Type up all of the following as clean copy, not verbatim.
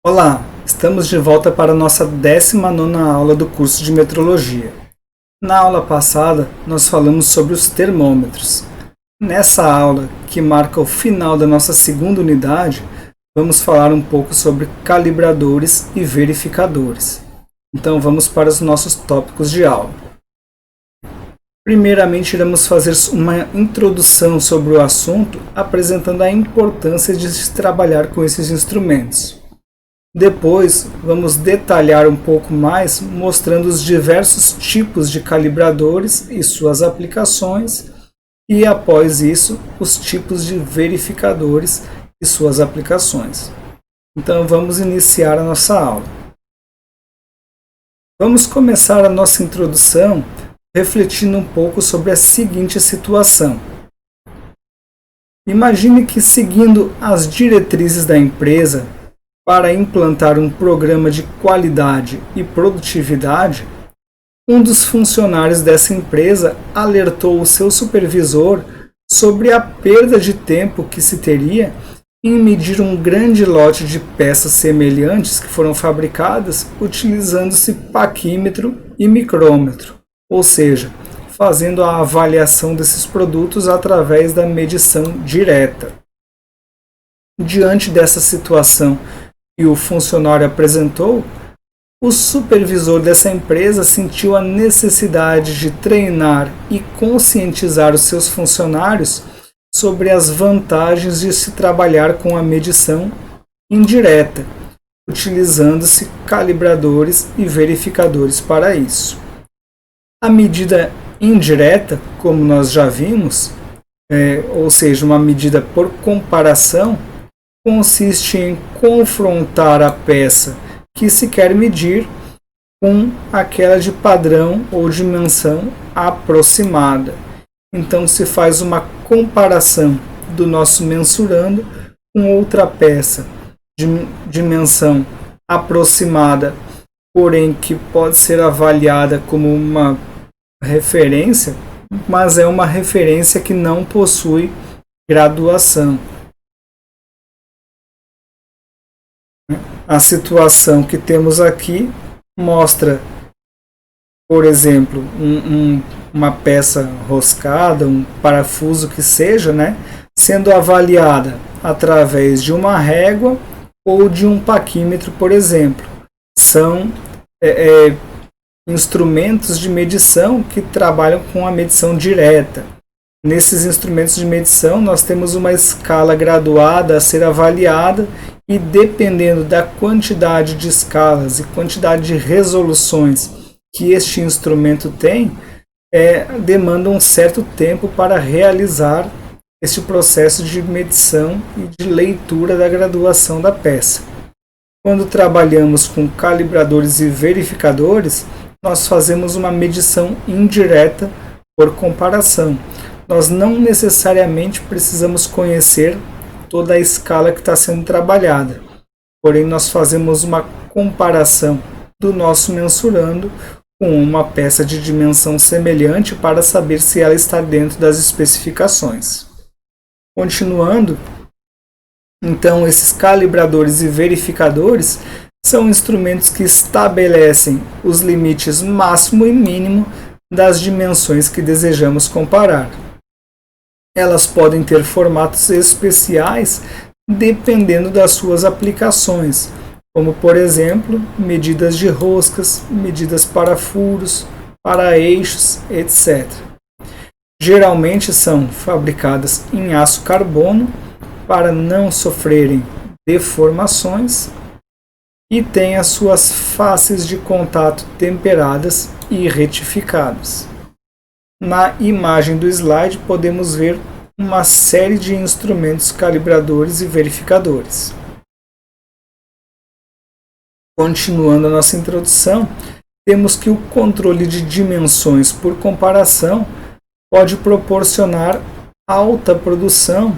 Olá, estamos de volta para a nossa 19ª aula do curso de Metrologia. Na aula passada, nós falamos sobre os termômetros. Nessa aula, que marca o final da nossa segunda unidade, vamos falar um pouco sobre calibradores e verificadores. Então vamos para os nossos tópicos de aula. Primeiramente, iremos fazer uma introdução sobre o assunto, apresentando a importância de se trabalhar com esses instrumentos. Depois, vamos detalhar um pouco mais, mostrando os diversos tipos de calibradores e suas aplicações, e após isso, os tipos de verificadores e suas aplicações. Então, vamos iniciar a nossa aula. Vamos começar a nossa introdução refletindo um pouco sobre a seguinte situação. Imagine que, seguindo as diretrizes da empresa, para implantar um programa de qualidade e produtividade, um dos funcionários dessa empresa alertou o seu supervisor sobre a perda de tempo que se teria em medir um grande lote de peças semelhantes que foram fabricadas utilizando-se paquímetro e micrômetro, ou seja, fazendo a avaliação desses produtos através da medição direta. Diante dessa situação que o funcionário apresentou, o supervisor dessa empresa sentiu a necessidade de treinar e conscientizar os seus funcionários sobre as vantagens de se trabalhar com a medição indireta, utilizando-se calibradores e verificadores para isso. A medida indireta, como nós já vimos, ou seja, uma medida por comparação, consiste em confrontar a peça que se quer medir com aquela de padrão ou dimensão aproximada. Então se faz uma comparação do nosso mensurando com outra peça de dimensão aproximada, porém que pode ser avaliada como uma referência, mas é uma referência que não possui graduação. A situação que temos aqui mostra, por exemplo, uma peça roscada, um parafuso que seja, sendo avaliada através de uma régua ou de um paquímetro, por exemplo. São instrumentos de medição que trabalham com a medição direta. Nesses instrumentos de medição, nós temos uma escala graduada a ser avaliada e, dependendo da quantidade de escalas e quantidade de resoluções que este instrumento tem, demanda um certo tempo para realizar este processo de medição e de leitura da graduação da peça. Quando trabalhamos com calibradores e verificadores, nós fazemos uma medição indireta por comparação. Nós não necessariamente precisamos conhecer toda a escala que está sendo trabalhada, porém nós fazemos uma comparação do nosso mensurando com uma peça de dimensão semelhante para saber se ela está dentro das especificações. Continuando, então esses calibradores e verificadores são instrumentos que estabelecem os limites máximo e mínimo das dimensões que desejamos comparar. Elas podem ter formatos especiais dependendo das suas aplicações, como por exemplo, medidas de roscas, medidas para furos, para eixos, etc. Geralmente são fabricadas em aço carbono para não sofrerem deformações e têm as suas faces de contato temperadas e retificadas. Na imagem do slide podemos ver uma série de instrumentos calibradores e verificadores. Continuando a nossa introdução, temos que o controle de dimensões por comparação pode proporcionar alta produção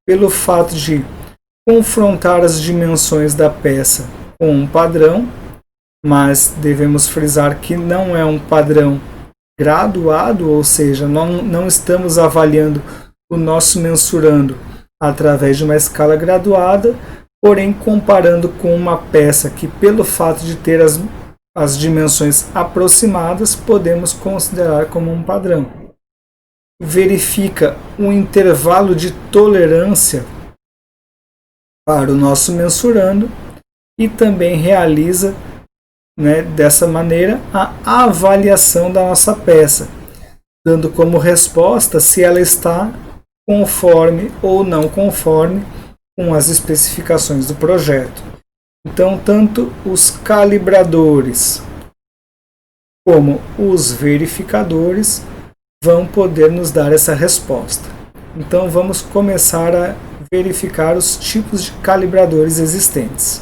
pelo fato de confrontar as dimensões da peça com um padrão, mas devemos frisar que não é um padrão graduado, ou seja, não estamos avaliando o nosso mensurando através de uma escala graduada, Porém, comparando com uma peça que, pelo fato de ter as dimensões aproximadas, podemos considerar como um padrão. Verifica um intervalo de tolerância para o nosso mensurando e também realiza, dessa maneira, a avaliação da nossa peça, dando como resposta se ela está conforme ou não conforme com as especificações do projeto. Então, tanto os calibradores como os verificadores vão poder nos dar essa resposta. Então, vamos começar a verificar os tipos de calibradores existentes.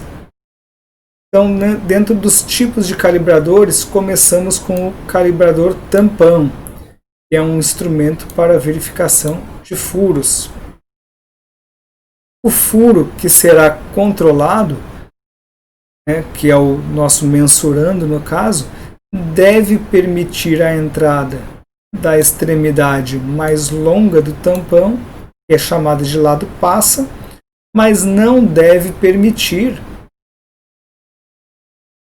Então, dentro dos tipos de calibradores, começamos com o calibrador tampão, que é um instrumento para verificação de furos. O furo que será controlado, que é o nosso mensurando no caso, deve permitir a entrada da extremidade mais longa do tampão, que é chamada de lado passa, mas não deve permitir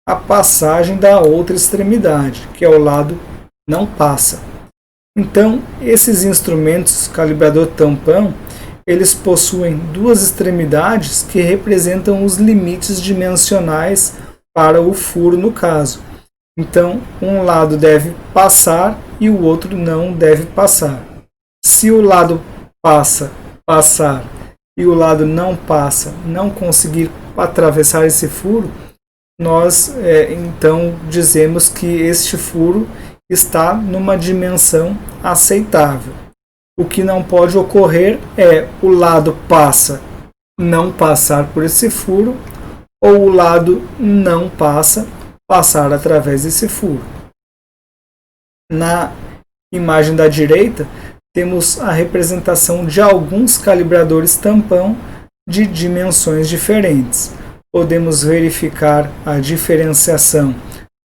a passagem da outra extremidade, que é o lado não passa. Então, esses instrumentos calibrador tampão, eles possuem duas extremidades que representam os limites dimensionais para o furo no caso. Então, um lado deve passar e o outro não deve passar. Se o lado passar e o lado não passa, não conseguir atravessar esse furo, nós então dizemos que este furo está numa dimensão aceitável. O que não pode ocorrer é o lado passa não passar por esse furo ou o lado não passa passar através desse furo. Na imagem da direita, temos a representação de alguns calibradores tampão de dimensões diferentes. Podemos verificar a diferenciação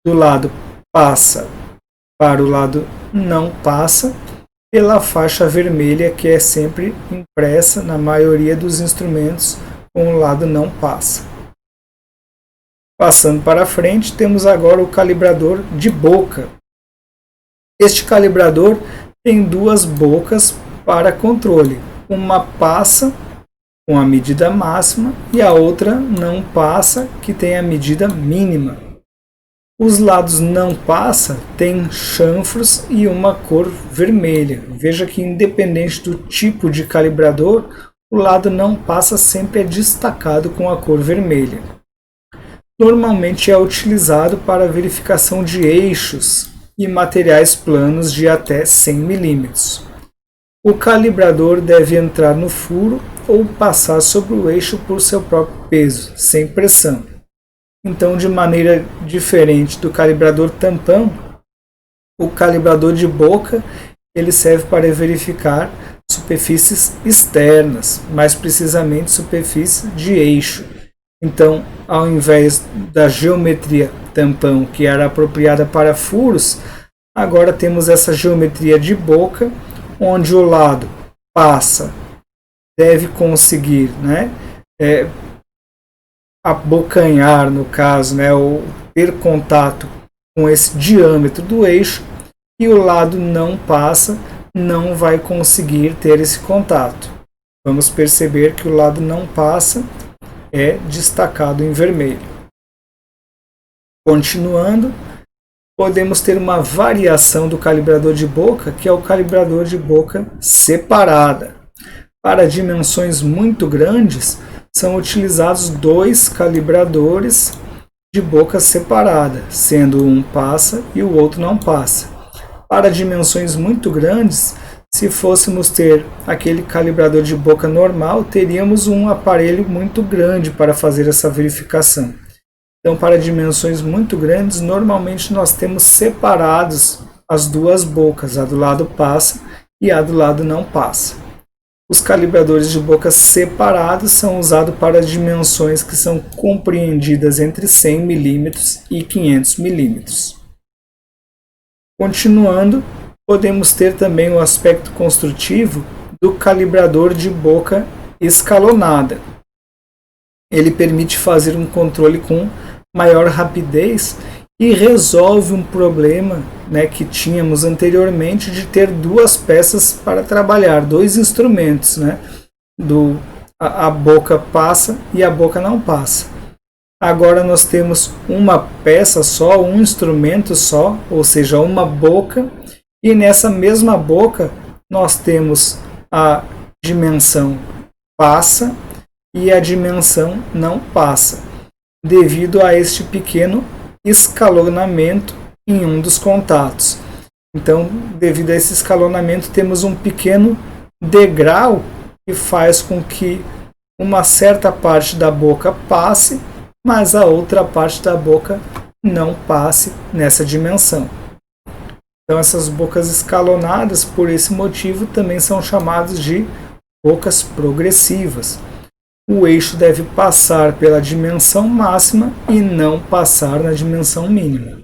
do lado passa para o lado não passa pela faixa vermelha que é sempre impressa na maioria dos instrumentos com o lado não passa. Passando para frente, temos agora o calibrador de boca. Este calibrador tem duas bocas para controle. Uma passa com a medida máxima e a outra não passa, que tem a medida mínima. Os lados não passa têm chanfros e uma cor vermelha. Veja que independente do tipo de calibrador, o lado não passa sempre é destacado com a cor vermelha. Normalmente é utilizado para a verificação de eixos e materiais planos de até 100 mm. O calibrador deve entrar no furo ou passar sobre o eixo por seu próprio peso, sem pressão. Então, de maneira diferente do calibrador tampão, o calibrador de boca ele serve para verificar superfícies externas, mais precisamente superfície de eixo. Então, ao invés da geometria tampão, que era apropriada para furos, agora temos essa geometria de boca, onde o lado passa deve conseguir abocanhar, no caso, ou ter contato com esse diâmetro do eixo, e o lado não passa, não vai conseguir ter esse contato. Vamos perceber que o lado não passa é destacado em vermelho. Continuando, podemos ter uma variação do calibrador de boca, que é o calibrador de boca separada. Para dimensões muito grandes, são utilizados dois calibradores de boca separada, sendo um passa e o outro não passa. Para dimensões muito grandes, se fôssemos ter aquele calibrador de boca normal, teríamos um aparelho muito grande para fazer essa verificação. Então, para dimensões muito grandes, normalmente nós temos separados as duas bocas, a do lado passa e a do lado não passa. Os calibradores de boca separados são usados para dimensões que são compreendidas entre 100 mm e 500 mm. Continuando, podemos ter também o aspecto construtivo do calibrador de boca escalonada. ele permite fazer um controle com maior rapidez e resolve um problema, né, que tínhamos anteriormente de ter duas peças para trabalhar, dois instrumentos, né, a boca passa e a boca não passa. Agora nós temos uma peça só, um instrumento só, ou seja, uma boca, e nessa mesma boca nós temos a dimensão passa e a dimensão não passa, devido a este pequeno escalonamento em um dos contatos. Então, devido a esse escalonamento, temos um pequeno degrau que faz com que uma certa parte da boca passe, mas a outra parte da boca não passe nessa dimensão. Então, essas bocas escalonadas, por esse motivo, também são chamadas de bocas progressivas. O eixo deve passar pela dimensão máxima e não passar na dimensão mínima.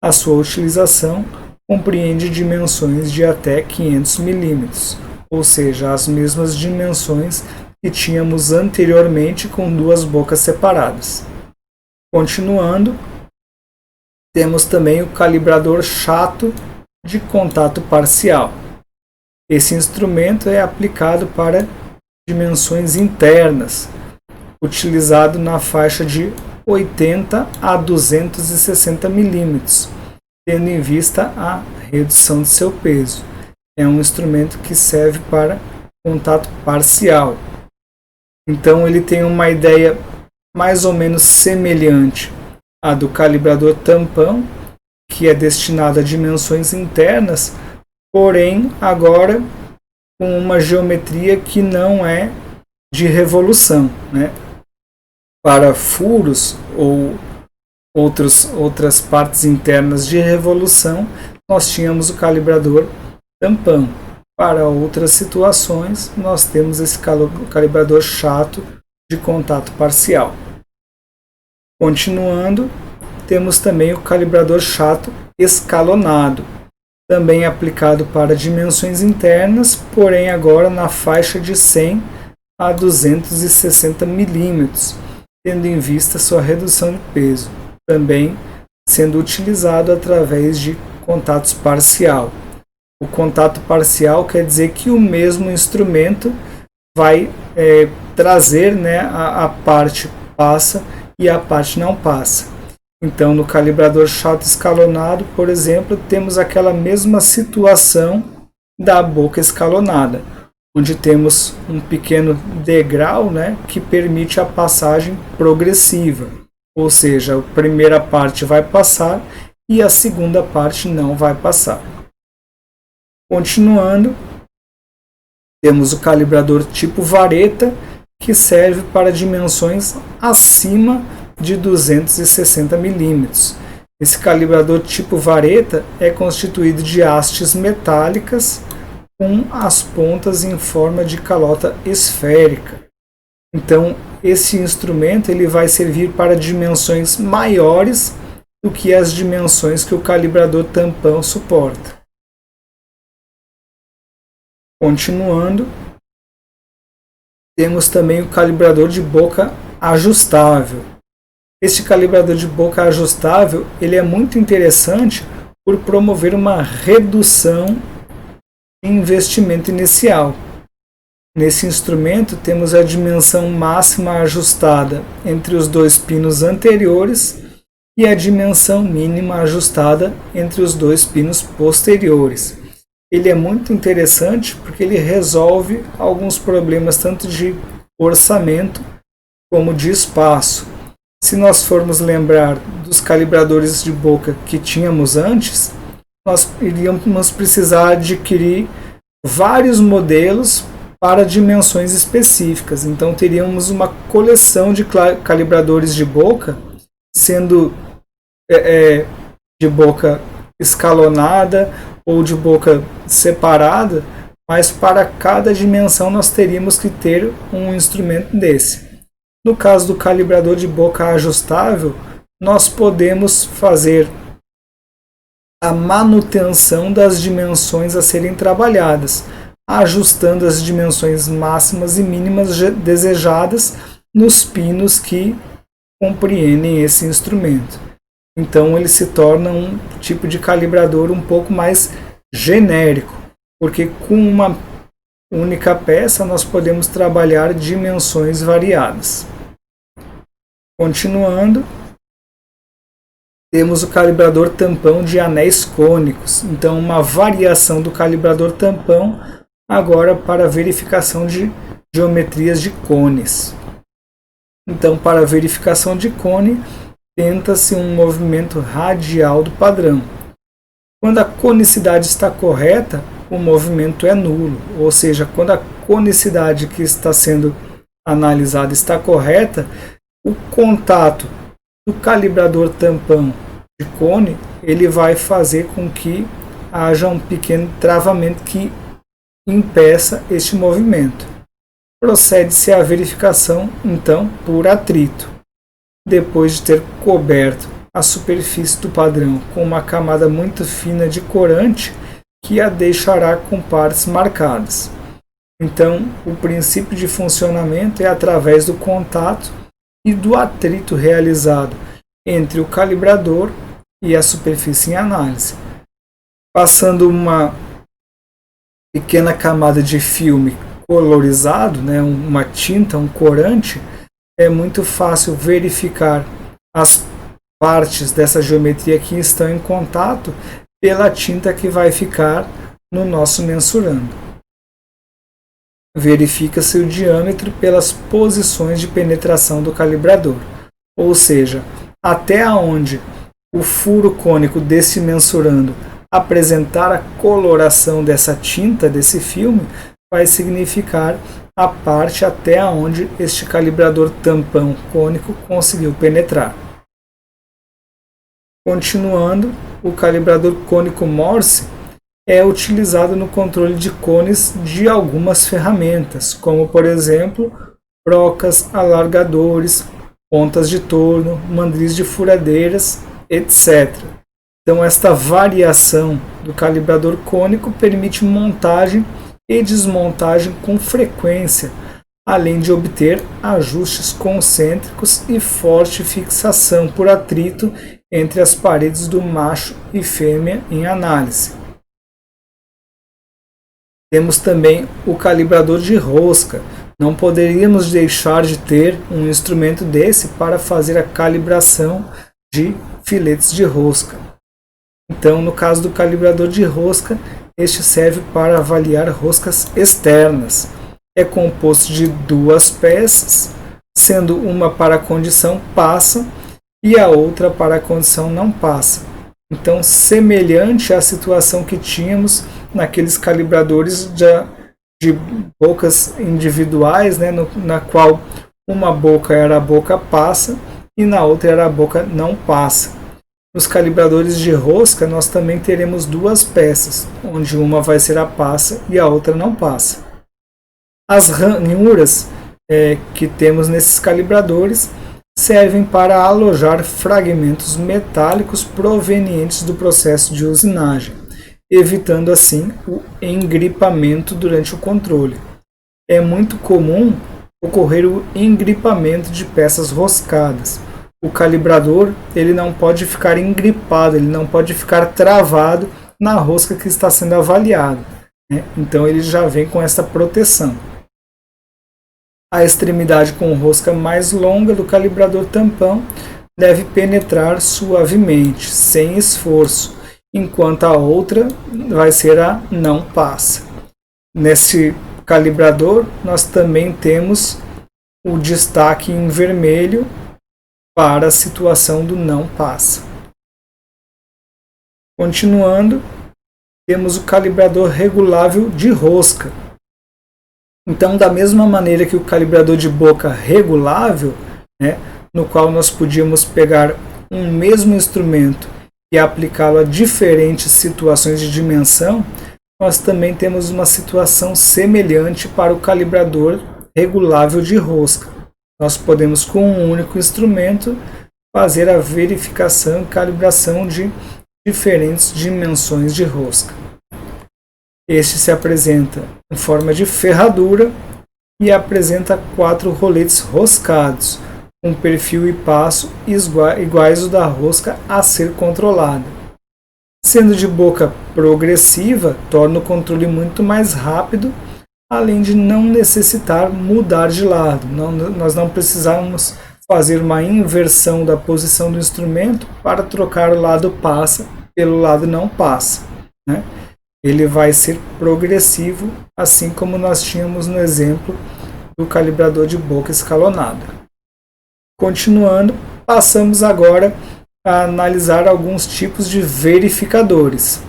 A sua utilização compreende dimensões de até 500 mm, ou seja, as mesmas dimensões que tínhamos anteriormente com duas bocas separadas. Continuando, temos também o calibrador chato de contato parcial. Esse instrumento é aplicado para dimensões internas, utilizado na faixa de 80 a 260 mm, tendo em vista a redução de seu peso. É um instrumento que serve para contato parcial. Então ele tem uma ideia mais ou menos semelhante à do calibrador tampão, que é destinado a dimensões internas, porém agora com uma geometria que não é de revolução, né? Para furos ou outras partes internas de revolução, nós tínhamos o calibrador tampão. Para outras situações, nós temos esse calibrador chato de contato parcial. Continuando, temos também o calibrador chato escalonado, também aplicado para dimensões internas, porém agora na faixa de 100 a 260 mm, tendo em vista sua redução de peso, também sendo utilizado através de contatos parcial. O contato parcial quer dizer que o mesmo instrumento vai trazer, né, a parte passa e a parte não passa. Então, no calibrador chato escalonado, por exemplo, temos aquela mesma situação da boca escalonada, onde temos um pequeno degrau, né, que permite a passagem progressiva, ou seja, a primeira parte vai passar e a segunda parte não vai passar. Continuando, temos o calibrador tipo vareta, que serve para dimensões acima de 260 mm. Esse calibrador tipo vareta é constituído de hastes metálicas com as pontas em forma de calota esférica. Então, esse instrumento ele vai servir para dimensões maiores do que as dimensões que o calibrador tampão suporta. Continuando, temos também o calibrador de boca ajustável. Este calibrador de boca ajustável ele é muito interessante por promover uma redução em investimento inicial. Nesse instrumento temos a dimensão máxima ajustada entre os dois pinos anteriores e a dimensão mínima ajustada entre os dois pinos posteriores. Ele é muito interessante porque ele resolve alguns problemas tanto de orçamento como de espaço. Se nós formos lembrar dos calibradores de boca que tínhamos antes, nós iríamos precisar adquirir vários modelos para dimensões específicas. Então teríamos uma coleção de calibradores de boca, sendo de boca escalonada ou de boca separada, mas para cada dimensão nós teríamos que ter um instrumento desse. No caso do calibrador de boca ajustável, nós podemos fazer a manutenção das dimensões a serem trabalhadas, ajustando as dimensões máximas e mínimas desejadas nos pinos que compreendem esse instrumento. Então ele se torna um tipo de calibrador um pouco mais genérico, porque com uma única peça nós podemos trabalhar dimensões variadas. Continuando, temos o calibrador tampão de anéis cônicos. Então uma variação do calibrador tampão agora para verificação de geometrias de cones. Então, para verificação de cone, tenta-se um movimento radial do padrão. Quando a conicidade está correta, o movimento é nulo, ou seja, quando a conicidade que está sendo analisada está correta, o contato do calibrador tampão de cone, ele vai fazer com que haja um pequeno travamento que impeça este movimento. Procede-se à verificação, então, por atrito. Depois de ter coberto a superfície do padrão com uma camada muito fina de corante, que a deixará com partes marcadas. Então, o princípio de funcionamento é através do contato e do atrito realizado entre o calibrador e a superfície em análise. Passando uma pequena camada de filme colorizado, uma tinta, um corante, é muito fácil verificar as partes dessa geometria que estão em contato pela tinta que vai ficar no nosso mensurando. Verifica-se o diâmetro pelas posições de penetração do calibrador, ou seja, até onde o furo cônico desse mensurando apresentar a coloração dessa tinta, desse filme, vai significar a parte até onde este calibrador tampão cônico conseguiu penetrar. Continuando, o calibrador cônico Morse é utilizado no controle de cones de algumas ferramentas, como por exemplo, brocas, alargadores, pontas de torno, mandris de furadeiras, etc. Então esta variação do calibrador cônico permite montagem e desmontagem com frequência, além de obter ajustes concêntricos e forte fixação por atrito entre as paredes do macho e fêmea em análise. Temos também o calibrador de rosca. Não poderíamos deixar de ter um instrumento desse para fazer a calibração de filetes de rosca. Então, no caso do calibrador de rosca, este serve para avaliar roscas externas. É composto de duas peças, sendo uma para a condição passa e a outra para a condição não passa. Então, semelhante à situação que tínhamos naqueles calibradores de bocas individuais, na qual uma boca era a boca passa e na outra era a boca não passa. Nos calibradores de rosca, nós também teremos duas peças, onde uma vai ser a passa e a outra não passa. As ranhuras que temos nesses calibradores servem para alojar fragmentos metálicos provenientes do processo de usinagem, evitando assim o engripamento durante o controle. É muito comum ocorrer o engripamento de peças roscadas. O calibrador ele não pode ficar engripado, ele não pode ficar travado na rosca que está sendo avaliada, Então ele já vem com essa proteção. A extremidade com rosca mais longa do calibrador tampão deve penetrar suavemente, sem esforço, enquanto a outra vai ser a não passa. Nesse calibrador, nós também temos o destaque em vermelho para a situação do não passa. Continuando, temos o calibrador regulável de rosca. Então, da mesma maneira que o calibrador de boca regulável, no qual nós podíamos pegar um mesmo instrumento e aplicá-lo a diferentes situações de dimensão, nós também temos uma situação semelhante para o calibrador regulável de rosca. Nós podemos, com um único instrumento, fazer a verificação e calibração de diferentes dimensões de rosca. Este se apresenta em forma de ferradura e apresenta 4 roletes roscados, com perfil e passo iguais ao da rosca a ser controlada. Sendo de boca progressiva, torna o controle muito mais rápido, além de não necessitar mudar de lado. Nós não precisamos fazer uma inversão da posição do instrumento para trocar o lado passa pelo lado não passa, né? Ele vai ser progressivo, assim como nós tínhamos no exemplo do calibrador de boca escalonada. Continuando, passamos agora a analisar alguns tipos de verificadores.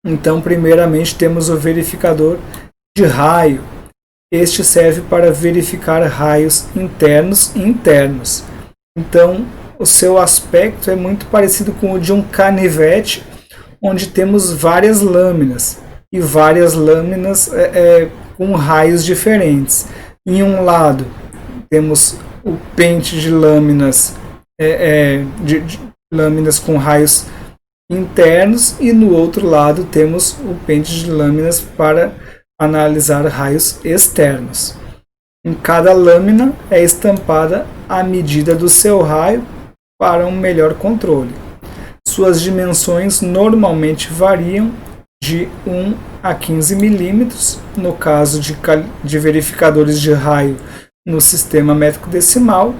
Então, primeiramente, temos o verificador de raio. Este serve para verificar raios internos e internos. Então, o seu aspecto é muito parecido com o de um canivete, onde temos várias lâminas, e várias lâminas com raios diferentes. Em um lado, temos o pente de lâminas, de lâminas com raios internos, e no outro lado temos o pente de lâminas para analisar raios externos. Em cada lâmina é estampada a medida do seu raio para um melhor controle. Suas dimensões normalmente variam de 1 a 15 milímetros, no caso de verificadores de raio no sistema métrico decimal,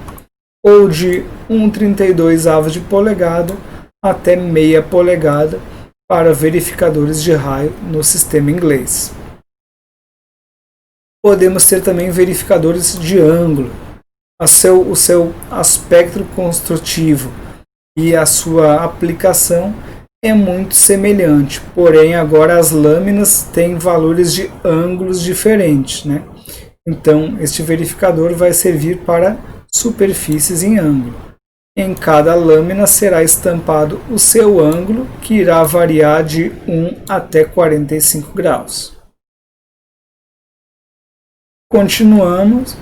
ou de 1,32 de polegada até meia polegada para verificadores de raio no sistema inglês. Podemos ter também verificadores de ângulo. O seu aspecto construtivo e a sua aplicação é muito semelhante, porém agora as lâminas têm valores de ângulos diferentes, né? Então este verificador vai servir para superfícies em ângulo. Em cada lâmina será estampado o seu ângulo, que irá variar de 1 até 45 graus. Continuamos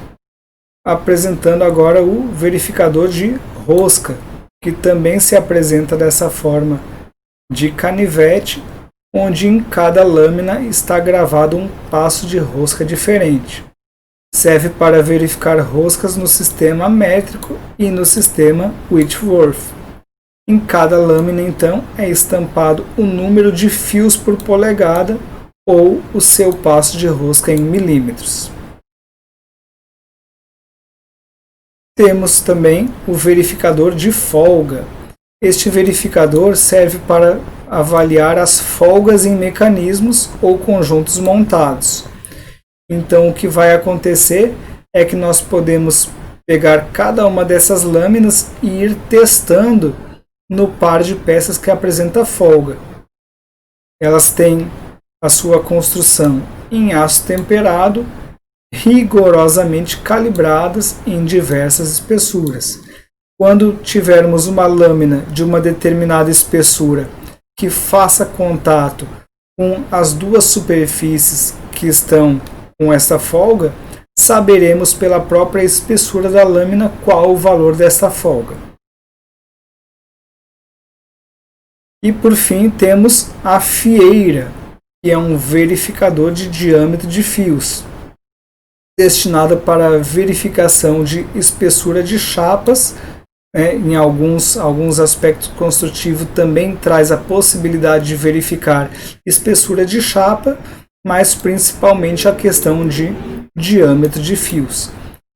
apresentando agora o verificador de rosca, que também se apresenta dessa forma de canivete, onde em cada lâmina está gravado um passo de rosca diferente. Serve para verificar roscas no sistema métrico e no sistema Whitworth. Em cada lâmina, então, é estampado o número de fios por polegada ou o seu passo de rosca em milímetros. Temos também o verificador de folga. Este verificador serve para avaliar as folgas em mecanismos ou conjuntos montados. Então, o que vai acontecer é que nós podemos pegar cada uma dessas lâminas e ir testando no par de peças que apresenta folga. Elas têm a sua construção em aço temperado, rigorosamente calibradas em diversas espessuras. Quando tivermos uma lâmina de uma determinada espessura que faça contato com as duas superfícies que estão com essa folga, saberemos pela própria espessura da lâmina qual o valor dessa folga. E por fim temos a fieira, que é um verificador de diâmetro de fios, destinado para a verificação de espessura de chapas. Em alguns aspectos construtivos também traz a possibilidade de verificar espessura de chapa, mas principalmente a questão de diâmetro de fios.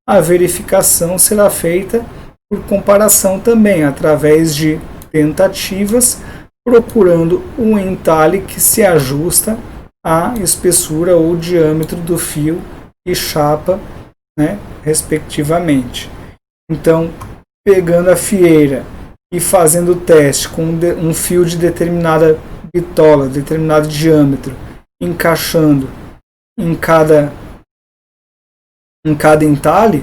A verificação será feita por comparação também, através de tentativas, procurando um entalhe que se ajusta à espessura ou diâmetro do fio e chapa, né, respectivamente. Então, pegando a fieira e fazendo o teste com um fio de determinada bitola, determinado diâmetro, encaixando em cada entalhe,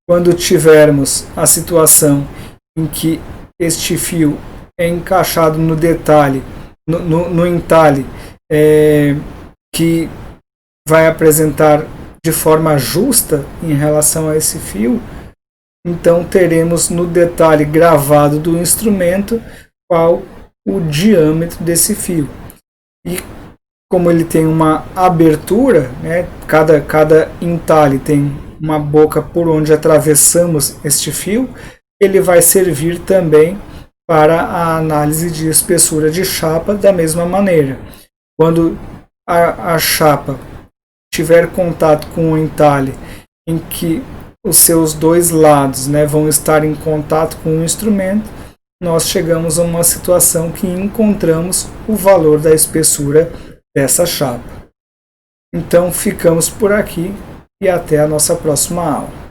quando tivermos a situação em que este fio é encaixado no detalhe, no entalhe que vai apresentar de forma justa em relação a esse fio, então teremos no detalhe gravado do instrumento qual o diâmetro desse fio. E como ele tem uma abertura, né, cada entalhe tem uma boca por onde atravessamos este fio, ele vai servir também para a análise de espessura de chapa da mesma maneira. Quando a chapa tiver contato com o entalhe em que os seus dois lados, né, vão estar em contato com o instrumento, nós chegamos a uma situação que encontramos o valor da espessura dessa chapa. Então ficamos por aqui e até a nossa próxima aula.